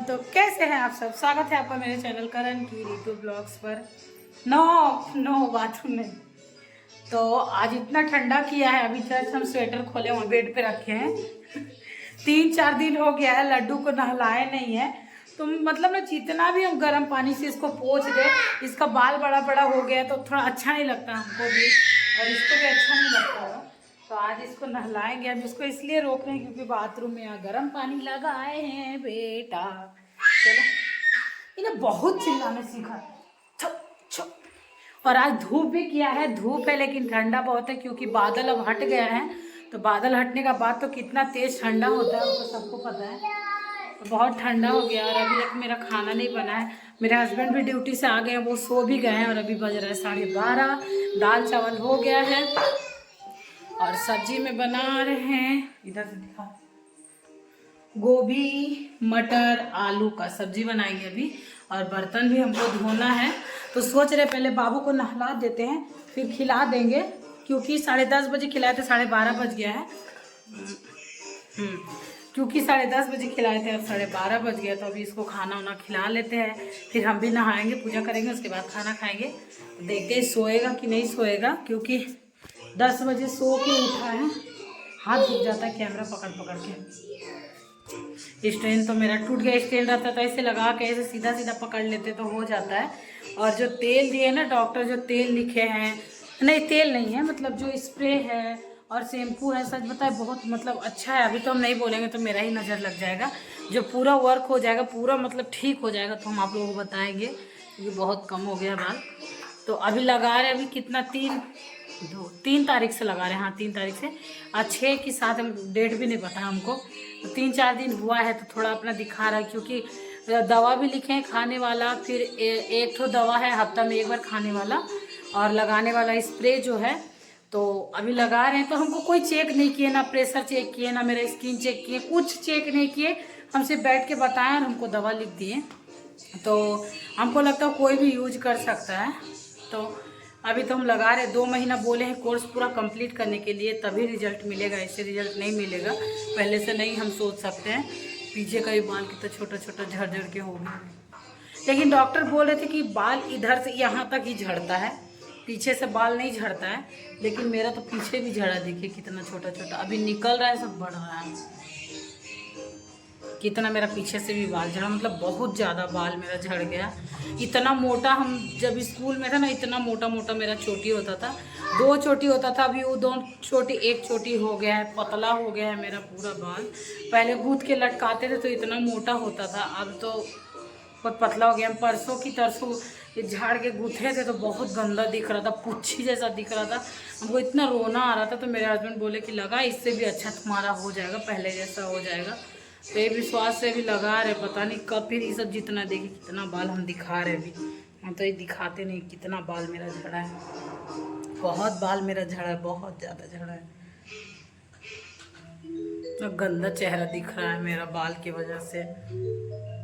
तो कैसे हैं आप सब। स्वागत है आपका मेरे चैनल करण की ऋतु ब्लॉग्स पर। नो नो बाथरूम में। तो आज इतना ठंडा किया है, अभी जस्ट हम स्वेटर खोले वहाँ बेड पे रखे हैं। 3-4 दिन हो गया है, लड्डू को नहलाए नहीं है। तो मतलब ना जितना भी हम गर्म पानी से इसको पोंछ दे, इसका बाल बड़ा बड़ा हो गया तो थोड़ा अच्छा नहीं लगता हमको भी, और इसको भी अच्छा नहीं लगता है। तो आज इसको नहलाएंगे। हम इसको इसलिए रोक रहे हैं क्योंकि बाथरूम में यहाँ गर्म पानी लगाए हैं बेटा। चलो, इन्हें बहुत चिल्लाना सीखा। छुप छुप। और आज धूप भी किया है, धूप है लेकिन ठंडा बहुत है क्योंकि बादल अब हट गया है। तो बादल हटने का बाद तो कितना तेज ठंडा होता है वो तो सबको पता है। तो बहुत ठंडा हो गया। और अभी तक मेरा खाना नहीं बना है। मेरे हस्बैंड भी ड्यूटी से आ गए हैं, वो सो भी गए हैं और अभी बज रहा है 12:30। दाल चावल हो गया है और सब्जी में बना रहे हैं, इधर से दिखा, गोभी मटर आलू का सब्जी बनाएंगे अभी। और बर्तन भी हमको धोना है। तो सोच रहे पहले बाबू को नहला देते हैं फिर खिला देंगे, क्योंकि 10:30 बजे खिलाए थे, 12:30 बज गया है। क्योंकि 10:30 बजे खिलाए थे, अब 12:30 बज गया। तो अभी इसको खाना वाना खिला लेते हैं, फिर हम भी नहाएंगे, पूजा करेंगे, उसके बाद खाना खाएंगे। देखते हैं सोएगा कि नहीं सोएगा, क्योंकि 10 बजे सो के उठा है। हाथ दुख जाता है कैमरा पकड़ पकड़ के। स्टैंड तो मेरा टूट गया। स्टैंड रहता तो ऐसे लगा के ऐसे सीधा सीधा पकड़ लेते तो हो जाता है। और जो तेल दिए ना डॉक्टर, जो तेल लिखे हैं, नहीं तेल नहीं है, मतलब जो स्प्रे है और शैम्पू है, सच बताए बहुत मतलब अच्छा है। अभी तो हम नहीं बोलेंगे तो मेरा ही नज़र लग जाएगा। जो पूरा वर्क हो जाएगा, पूरा मतलब ठीक हो जाएगा तो हम आप लोगों को बताएंगे, क्योंकि बहुत कम हो गया बाल। तो अभी लगा रहे, अभी कितना 3 तारीख से लगा रहे हैं। हाँ 3 तारीख से। आज 6 की 7, हम डेट भी नहीं पता हमको। तो 3-4 दिन हुआ है तो थोड़ा अपना दिखा रहा है, क्योंकि दवा भी लिखे हैं खाने वाला, फिर एक तो दवा है हफ्ता में 1 बार खाने वाला, और लगाने वाला स्प्रे जो है। तो अभी लगा रहे हैं। तो हमको कोई चेक नहीं किए, ना प्रेशर चेक किए, ना मेरा स्किन चेक किए, कुछ चेक नहीं किए। हमसे बैठ के बताएं और हमको दवा लिख दिए। तो हमको लगता है कोई भी यूज कर सकता है। तो अभी तो हम लगा रहे, 2 महीना बोले हैं कोर्स पूरा कंप्लीट करने के लिए, तभी रिजल्ट मिलेगा, ऐसे रिजल्ट नहीं मिलेगा। पहले से नहीं हम सोच सकते हैं। पीछे का भी बाल कितना छोटा छोटा झड़ के हो गया। लेकिन डॉक्टर बोल रहे थे कि बाल इधर से यहाँ तक ही झड़ता है, पीछे से बाल नहीं झड़ता है। लेकिन मेरा तो पीछे भी झड़ा, देखिए कितना छोटा छोटा अभी निकल रहा है, सब बढ़ रहा है। कितना मेरा पीछे से भी बाल झड़ा, मतलब बहुत ज़्यादा बाल मेरा झड़ गया। इतना मोटा, हम जब स्कूल में था ना, इतना मोटा मोटा मेरा चोटी होता था, 2 चोटी होता था। अभी वो 2 चोटी 1 चोटी हो गया है, पतला हो गया है मेरा पूरा बाल। पहले गूंथ के लटकाते थे तो इतना मोटा होता था, अब तो बहुत पतला हो गया। हम परसों की तरसों ये झाड़ के गूथे थे तो बहुत गंदा दिख रहा था, पुच्छी जैसा दिख रहा था। हमको इतना रोना आ रहा था। तो मेरे हस्बैंड बोले कि लगा, इससे भी अच्छा तुम्हारा हो जाएगा, पहले जैसा हो जाएगा। तो ये विश्वास से भी लगा रहे, पता नहीं कब फिर ये सब जितना देखिए कितना बाल हम दिखा रहे। अभी हम तो ये दिखाते नहीं कितना बाल मेरा झड़ा है, बहुत बाल मेरा झड़ा है, बहुत ज़्यादा झड़ा है। तो गंदा चेहरा दिख रहा है मेरा बाल की वजह से।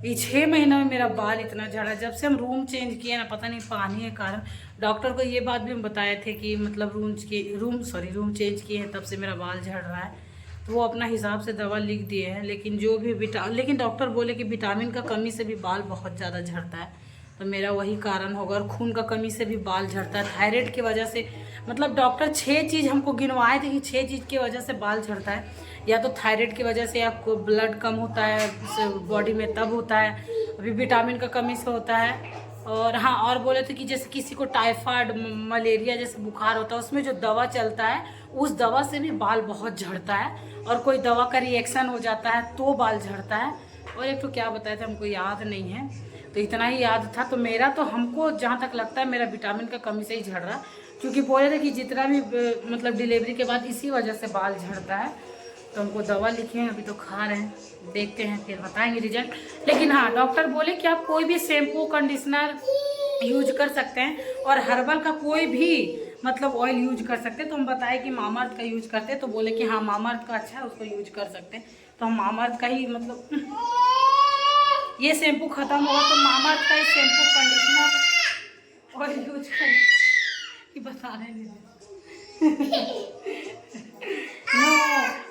ये 6 महीना में मेरा बाल इतना झड़ा, जब से हम रूम चेंज किए ना, पता नहीं पानी के कारण। डॉक्टर को ये बात भी हम बताए थे कि मतलब रूम चेंज किए हैं, तब से मेरा बाल झड़ रहा है। तो वो अपना हिसाब से दवा लिख दिए हैं। लेकिन जो भी लेकिन डॉक्टर बोले कि विटामिन का कमी से भी बाल बहुत ज़्यादा झड़ता है। तो मेरा वही कारण होगा। और खून का कमी से भी बाल झड़ता है, थायराइड की वजह से। मतलब डॉक्टर 6 चीज़ हमको गिनवाए थे कि 6 चीज़ की वजह से बाल झड़ता है। या तो थायराइड की वजह से, आपको ब्लड कम होता है बॉडी में तब होता है, अभी विटामिन का कमी से होता है। और हाँ, और बोले थे कि जैसे किसी को टाइफाइड मलेरिया जैसे बुखार होता है, उसमें जो दवा चलता है उस दवा से भी बाल बहुत झड़ता है। और कोई दवा का रिएक्शन हो जाता है तो बाल झड़ता है। और एक तो क्या बताया था हमको याद नहीं है, तो इतना ही याद था। तो मेरा तो हमको जहाँ तक लगता है मेरा विटामिन का कमी से ही झड़ रहा, क्योंकि बोले थे कि जितना भी मतलब डिलीवरी के बाद इसी वजह से बाल झड़ता है। तो हमको दवा लिखे हैं, अभी तो खा रहे हैं, देखते हैं फिर बताएंगे रिजल्ट। लेकिन हाँ, डॉक्टर बोले कि आप कोई भी शैम्पू कंडीशनर यूज कर सकते हैं और हर्बल का कोई भी मतलब ऑयल यूज कर सकते हैं। तो हम बताए कि मामाअर्थ का यूज करते हैं, तो बोले कि हाँ मामाअर्थ का अच्छा है, उसको यूज कर सकते हैं। तो हम मामाअर्थ का ही मतलब ये शैम्पू खत्म होगा तो मामाअर्थ का ही शैम्पू कंडीशनर ऑयल यूज कर बता रहे नो।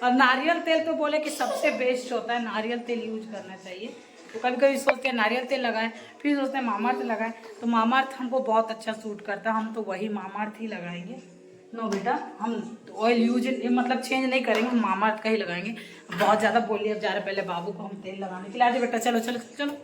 और नारियल तेल तो बोले कि सबसे बेस्ट होता है, नारियल तेल यूज करना चाहिए। तो कभी कभी सोचते हैं नारियल तेल लगाएं, फिर सोचते हैं मामाअर्थ लगाएं। तो मामाअर्थ हमको बहुत अच्छा सूट करता है, हम तो वही मामाअर्थ ही लगाएंगे। नो बेटा, हम ऑयल यूज मतलब चेंज नहीं करेंगे, हम मामाअर्थ का ही लगाएंगे। बहुत ज़्यादा बोलिए, अब जा रहे पहले बाबू को हम तेल लगाने के लिए। आज बेटा चलो चलो चलो।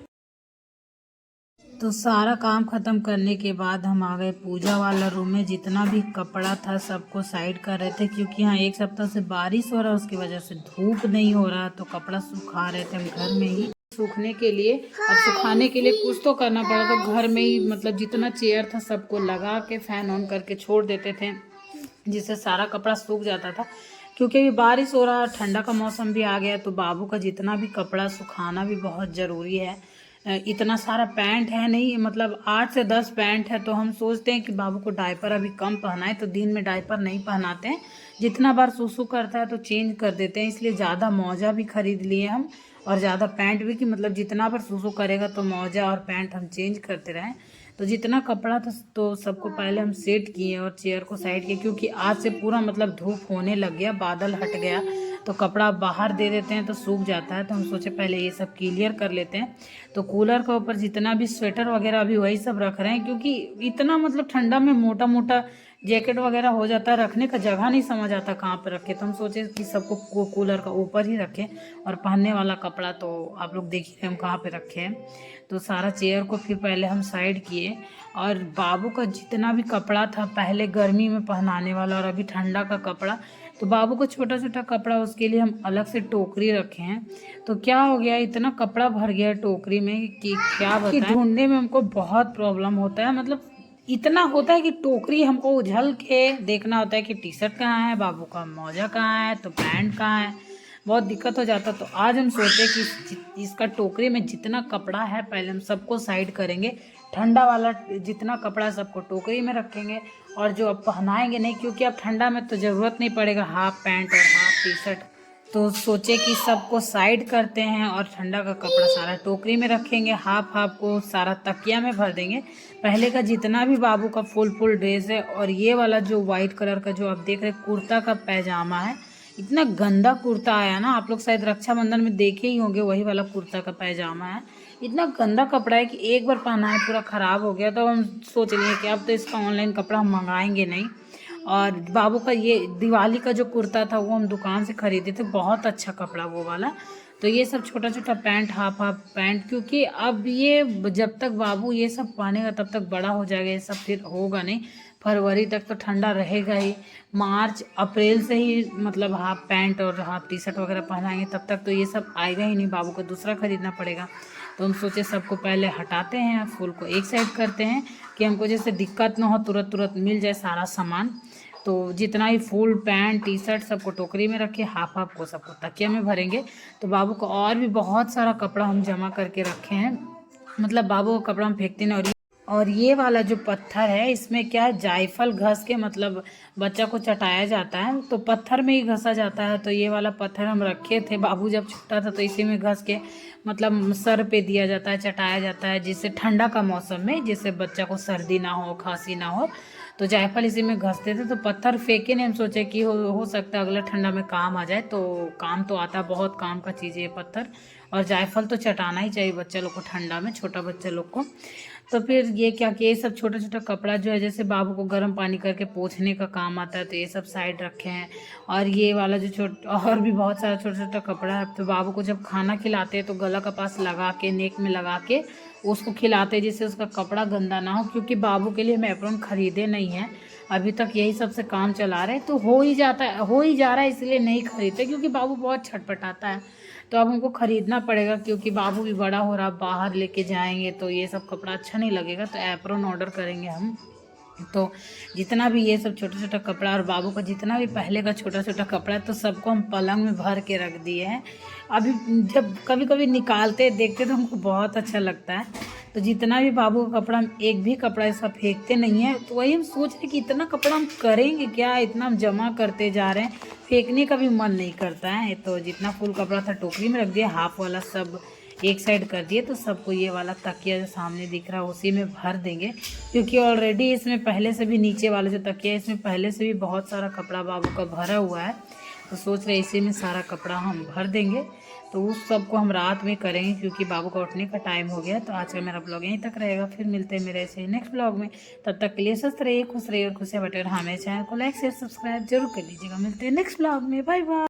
तो सारा काम ख़त्म करने के बाद हम आ गए पूजा वाला रूम में। जितना भी कपड़ा था सबको साइड कर रहे थे, क्योंकि यहाँ एक सप्ताह से बारिश हो रहा है, उसकी वजह से धूप नहीं हो रहा, तो कपड़ा सुखा रहे थे हम घर में ही सूखने के लिए। अब सुखाने के लिए कुछ तो करना पड़ा, तो घर में ही मतलब जितना चेयर था सबको लगा के फ़ैन ऑन करके छोड़ देते थे, जिससे सारा कपड़ा सूख जाता था। क्योंकि अभी बारिश हो रहा है, ठंडा का मौसम भी आ गया, तो बाबू का जितना भी कपड़ा सुखाना भी बहुत ज़रूरी है। इतना सारा पैंट है नहीं, मतलब 8 से 10 पैंट है, तो हम सोचते हैं कि बाबू को डायपर अभी कम पहनाएं, तो दिन में डायपर नहीं पहनाते हैं। जितना बार सुसु करता है तो चेंज कर देते हैं, इसलिए ज़्यादा मौजा भी खरीद लिए हम, और ज़्यादा पैंट भी, कि मतलब जितना बार सुसु करेगा तो मौजा और पैंट हम चेंज करते रहें। तो जितना कपड़ा था तो सबको पहले हम सेट किए और चेयर को साइड किए, क्योंकि आज से पूरा मतलब धूप होने लग गया, बादल हट गया, तो कपड़ा बाहर दे देते हैं तो सूख जाता है। तो हम सोचे पहले ये सब क्लियर कर लेते हैं। तो कूलर के ऊपर जितना भी स्वेटर वगैरह अभी वही सब रख रहे हैं, क्योंकि इतना मतलब ठंडा में मोटा मोटा जैकेट वगैरह हो जाता है, रखने का जगह नहीं समझ आता कहाँ पर रखे। तो हम सोचे कि सबको कूलर का ऊपर ही रखें, और पहनने वाला कपड़ा तो आप लोग देख ही रहे हम कहाँ पे रखे हैं। तो सारा चेयर को फिर पहले हम साइड किए, और बाबू का जितना भी कपड़ा था पहले गर्मी में पहनाने वाला और अभी ठंडा का कपड़ा, तो बाबू को छोटा छोटा कपड़ा उसके लिए हम अलग से टोकरी रखे हैं। तो क्या हो गया, इतना कपड़ा भर गया टोकरी में कि क्या बताएं, ढूंढने में हमको बहुत प्रॉब्लम होता है। मतलब इतना होता है कि टोकरी हमको उछल के देखना होता है कि टी शर्ट कहाँ है, बाबू का मौजा कहाँ है, तो पैंट कहाँ है, बहुत दिक्कत हो जाता। तो आज हम सोचे कि इसका टोकरी में जितना कपड़ा है पहले हम सबको साइड करेंगे, ठंडा वाला जितना कपड़ा सबको टोकरी में रखेंगे, और जो अब पहनाएंगे नहीं, क्योंकि अब ठंडा में तो ज़रूरत नहीं पड़ेगा हाफ पैंट और हाफ टी शर्ट। तो सोचे कि सबको साइड करते हैं और ठंडा का कपड़ा सारा टोकरी में रखेंगे, हाफ हाफ को सारा तकिया में भर देंगे। पहले का जितना भी बाबू का फुल ड्रेस है, और ये वाला जो वाइट कलर का जो आप देख रहे कुर्ता का पैजामा है, इतना गंदा कुर्ता आया ना, आप लोग शायद रक्षाबंधन में देखे ही होंगे, वही वाला कुर्ता का पैजामा है। इतना गंदा कपड़ा है कि एक बार पहना है पूरा ख़राब हो गया। तो हम सोच लिए कि अब तो इसका ऑनलाइन कपड़ा हम मंगाएंगे नहीं। और बाबू का ये दिवाली का जो कुर्ता था वो हम दुकान से ख़रीदे थे, बहुत अच्छा कपड़ा वो वाला। तो ये सब छोटा छोटा पैंट, हाफ हाफ पैंट, क्योंकि अब ये जब तक बाबू ये सब पहनेगा तब तक बड़ा हो जाएगा, ये सब फिर होगा नहीं। फरवरी तक तो ठंडा रहेगा ही, मार्च अप्रैल से ही मतलब हाफ पैंट और हाफ टी शर्ट वगैरह पहनाएंगे, तब तक तो ये सब आएगा ही नहीं, बाबू को दूसरा ख़रीदना पड़ेगा। तो हम सोचे सबको पहले हटाते हैं, फूल को एक साइड करते हैं, कि हमको जैसे दिक्कत ना हो, तुरंत तुरंत मिल जाए सारा सामान। तो जितना ही फुल पैंट टी शर्ट सबको टोकरी में रखे, हाफ हाफ को सबको तकिया में भरेंगे। तो बाबू को और भी बहुत सारा कपड़ा हम जमा करके रखे हैं, मतलब बाबू का कपड़ा हम फेंकते नहीं। और ये वाला जो पत्थर है, इसमें क्या है, जायफल घस के मतलब बच्चा को चटाया जाता है, तो पत्थर में ही घसा जाता है। तो ये वाला पत्थर हम रखे थे, बाबू जब छोटा था तो इसी में घस के मतलब सर पे दिया जाता है, चटाया जाता है, जिससे ठंडा का मौसम में जिससे बच्चा को सर्दी ना हो, खांसी ना हो, तो जायफल इसी में घसते थे। तो पत्थर फेंके नहीं, हम सोचे कि हो सकता है अगला ठंडा में काम आ जाए, तो काम तो आता, बहुत काम का चीज़ है ये पत्थर। और जायफल तो चटाना ही चाहिए बच्चा लोग को ठंडा में, छोटा बच्चा लोग को। तो फिर ये क्या कि ये सब छोटा छोटा कपड़ा जो है, जैसे बाबू को गर्म पानी करके पोंछने का काम आता है, तो ये सब साइड रखे हैं। और ये वाला जो और भी बहुत सारा छोटा छोटा कपड़ा है, तो बाबू को जब खाना खिलाते हैं तो गला का पास लगा के, नेक में लगा के उसको खिलाते हैं, जिससे उसका कपड़ा गंदा ना हो। क्योंकि बाबू के लिए हम एप्रॉन खरीदे नहीं हैं, अभी तक यही सब से काम चला रहे हैं, तो हो ही जा रहा है, इसलिए नहीं खरीदते, क्योंकि बाबू बहुत छटपटाता है। तो अब हमको ख़रीदना पड़ेगा, क्योंकि बाबू भी बड़ा हो रहा, बाहर लेके जाएंगे तो ये सब कपड़ा अच्छा नहीं लगेगा, तो एप्रॉन ऑर्डर करेंगे हम। तो जितना भी ये सब छोटा छोटा कपड़ा और बाबू का जितना भी पहले का छोटा छोटा कपड़ा है, तो सबको हम पलंग में भर के रख दिए हैं। अभी जब कभी कभी निकालते देखते तो हमको बहुत अच्छा लगता है। तो जितना भी बाबू का कपड़ा, हम एक भी कपड़ा ऐसा फेंकते नहीं है। तो वही हम सोच रहे कि इतना कपड़ा हम करेंगे क्या, इतना हम जमा करते जा रहे हैं, फेंकने का भी मन नहीं करता है। तो जितना फुल कपड़ा था टोकरी में रख दिया, हाफ वाला सब एक साइड कर दिए। तो सबको ये वाला तकिया जो सामने दिख रहा है उसी में भर देंगे, क्योंकि ऑलरेडी इसमें पहले से भी नीचे वाला जो तकिया है इसमें पहले से भी बहुत सारा कपड़ा बाबू का भरा हुआ है। तो सोच रहे इसी में सारा कपड़ा हम भर देंगे। तो उस सब को हम रात में करेंगे क्योंकि बाबू का उठने का टाइम हो गया। तो आज का मेरा ब्लॉग यहीं तक रहेगा, फिर मिलते हैं मेरे ऐसे नेक्स्ट ब्लॉग में। तब तक के लिए स्वस्थ रहिए, खुश रहिए और खुशियाँ बटे। और हमें चैनल को लाइक शेयर सब्सक्राइब जरूर कर लीजिएगा। मिलते हैं नेक्स्ट ब्लॉग में, बाय बाय।